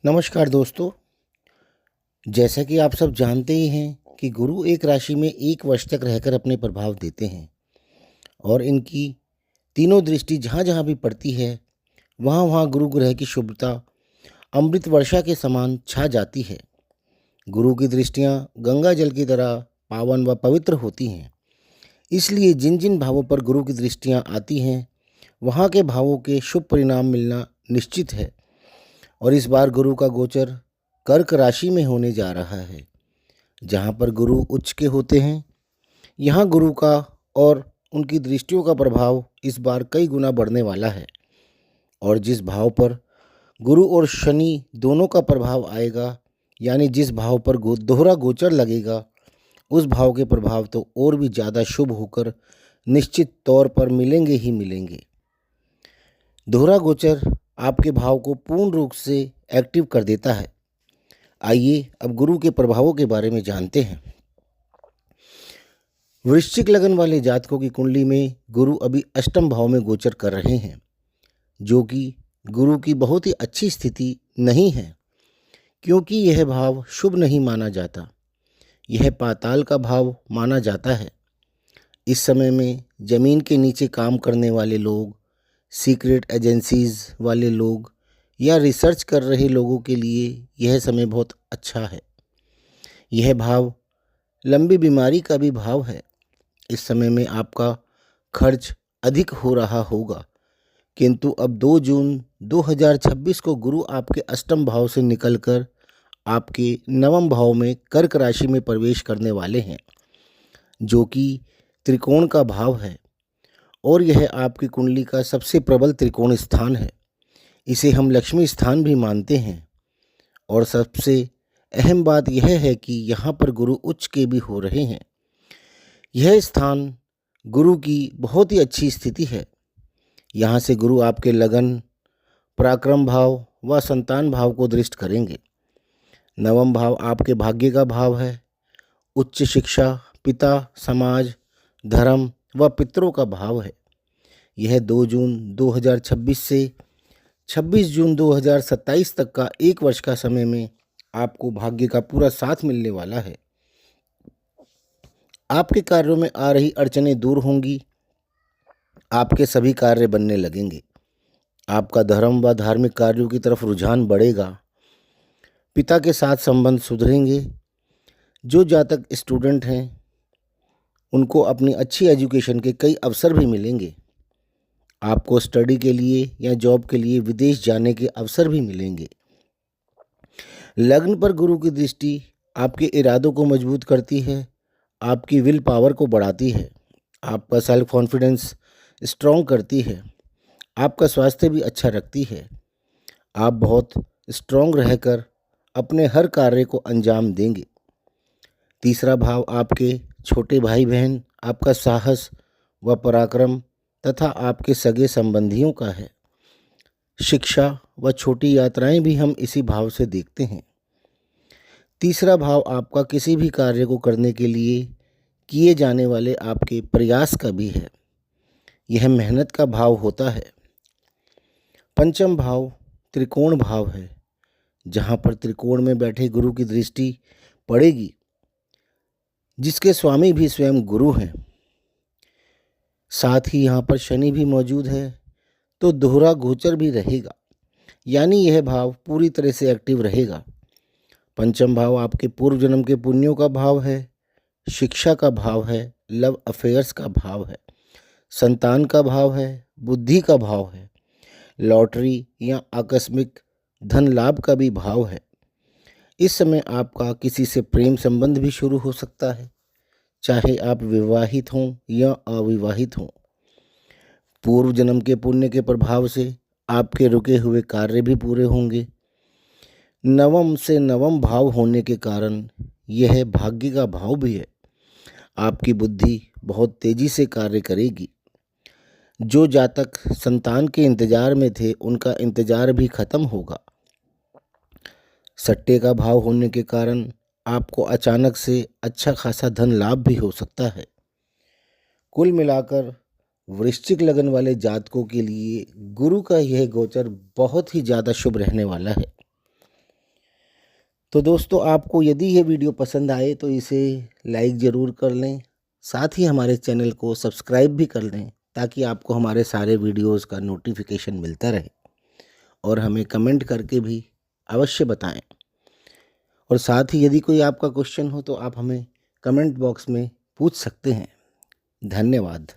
नमस्कार दोस्तों। जैसा कि आप सब जानते ही हैं कि गुरु एक राशि में 1 वर्ष तक रहकर अपने प्रभाव देते हैं और इनकी तीनों दृष्टि जहाँ-जहाँ भी पड़ती है, वहाँ-वहाँ गुरु ग्रह की शुभता अमृत वर्षा के समान छा जाती है। गुरु की दृष्टियाँ गंगा जल की तरह पावन व पवित्र होती हैं। इसलिए जिन-जिन भावों पर गुरु की दृष्टियाँ आती हैं, वहाँ के भावों के शुभ परिणाम मिलना निश्चित है। और इस बार गुरु का गोचर कर्क राशि में होने जा रहा है, जहाँ पर गुरु उच्च के होते हैं। यहाँ गुरु का और उनकी दृष्टियों का प्रभाव इस बार कई गुना बढ़ने वाला है और जिस भाव पर गुरु और शनि दोनों का प्रभाव आएगा, यानी जिस भाव पर दोहरा गोचर लगेगा, उस भाव के प्रभाव तो और भी ज़्यादा शुभ होकर निश्चित तौर पर मिलेंगे ही मिलेंगे। दोहरा गोचर आपके भाव को पूर्ण रूप से एक्टिव कर देता है। आइए अब गुरु के प्रभावों के बारे में जानते हैं। वृश्चिक लगन वाले जातकों की कुंडली में गुरु अभी अष्टम भाव में गोचर कर रहे हैं, जो कि गुरु की बहुत ही अच्छी स्थिति नहीं है, क्योंकि यह भाव शुभ नहीं माना जाता। यह पाताल का भाव माना जाता है। इस समय में जमीन के नीचे काम करने वाले लोग, सीक्रेट एजेंसीज वाले लोग या रिसर्च कर रहे लोगों के लिए यह समय बहुत अच्छा है। यह भाव लंबी बीमारी का भी भाव है। इस समय में आपका खर्च अधिक हो रहा होगा, किंतु अब 2 जून 2026 को गुरु आपके अष्टम भाव से निकलकर आपके नवम भाव में कर्क राशि में प्रवेश करने वाले हैं, जो कि त्रिकोण का भाव है और यह आपकी कुंडली का सबसे प्रबल त्रिकोण स्थान है। इसे हम लक्ष्मी स्थान भी मानते हैं और सबसे अहम बात यह है कि यहाँ पर गुरु उच्च के भी हो रहे हैं। यह स्थान गुरु की बहुत ही अच्छी स्थिति है। यहाँ से गुरु आपके लगन, पराक्रम भाव व संतान भाव को दृष्ट करेंगे। नवम भाव आपके भाग्य का भाव है। उच्च शिक्षा, पिता, समाज, धर्म व पितरों का भाव है। यह 2 जून 2026 से 26 जून 2027 तक का 1 वर्ष का समय में आपको भाग्य का पूरा साथ मिलने वाला है। आपके कार्यों में आ रही अड़चनें दूर होंगी। आपके सभी कार्य बनने लगेंगे। आपका धर्म व धार्मिक कार्यों की तरफ रुझान बढ़ेगा। पिता के साथ संबंध सुधरेंगे। जो जातक स्टूडेंट हैं, उनको अपनी अच्छी एजुकेशन के कई अवसर भी मिलेंगे। आपको स्टडी के लिए या जॉब के लिए विदेश जाने के अवसर भी मिलेंगे। लग्न पर गुरु की दृष्टि आपके इरादों को मजबूत करती है, आपकी विल पावर को बढ़ाती है, आपका सेल्फ कॉन्फिडेंस स्ट्रॉन्ग करती है, आपका स्वास्थ्य भी अच्छा रखती है। आप बहुत स्ट्रॉन्ग रहकर अपने हर कार्य को अंजाम देंगे। तीसरा भाव आपके छोटे भाई बहन, आपका साहस व पराक्रम तथा आपके सगे संबंधियों का है। शिक्षा व छोटी यात्राएं भी हम इसी भाव से देखते हैं। तीसरा भाव आपका किसी भी कार्य को करने के लिए किए जाने वाले आपके प्रयास का भी है। यह मेहनत का भाव होता है। पंचम भाव त्रिकोण भाव है, जहाँ पर त्रिकोण में बैठे गुरु की दृष्टि पड़ेगी, जिसके स्वामी भी स्वयं गुरु हैं। साथ ही यहाँ पर शनि भी मौजूद है, तो दोहरा गोचर भी रहेगा, यानी यह भाव पूरी तरह से एक्टिव रहेगा। पंचम भाव आपके पूर्व जन्म के पुण्यों का भाव है, शिक्षा का भाव है, लव अफेयर्स का भाव है, संतान का भाव है, बुद्धि का भाव है, लॉटरी या आकस्मिक धन लाभ का भी भाव है। इस समय आपका किसी से प्रेम संबंध भी शुरू हो सकता है, चाहे आप विवाहित हों या अविवाहित हों। पूर्व जन्म के पुण्य के प्रभाव से आपके रुके हुए कार्य भी पूरे होंगे। नवम से नवम भाव होने के कारण यह भाग्य का भाव भी है। आपकी बुद्धि बहुत तेजी से कार्य करेगी। जो जातक संतान के इंतजार में थे, उनका इंतजार भी खत्म होगा। सट्टे का भाव होने के कारण आपको अचानक से अच्छा खासा धन लाभ भी हो सकता है। कुल मिलाकर वृश्चिक लगन वाले जातकों के लिए गुरु का यह गोचर बहुत ही ज़्यादा शुभ रहने वाला है। तो दोस्तों, आपको यदि ये वीडियो पसंद आए तो इसे लाइक ज़रूर कर लें, साथ ही हमारे चैनल को सब्सक्राइब भी कर लें ताकि आपको हमारे सारे वीडियोस का नोटिफिकेशन मिलता रहे। और हमें कमेंट करके भी अवश्य बताएं। और साथ ही यदि कोई आपका क्वेश्चन हो तो आप हमें कमेंट बॉक्स में पूछ सकते हैं। धन्यवाद।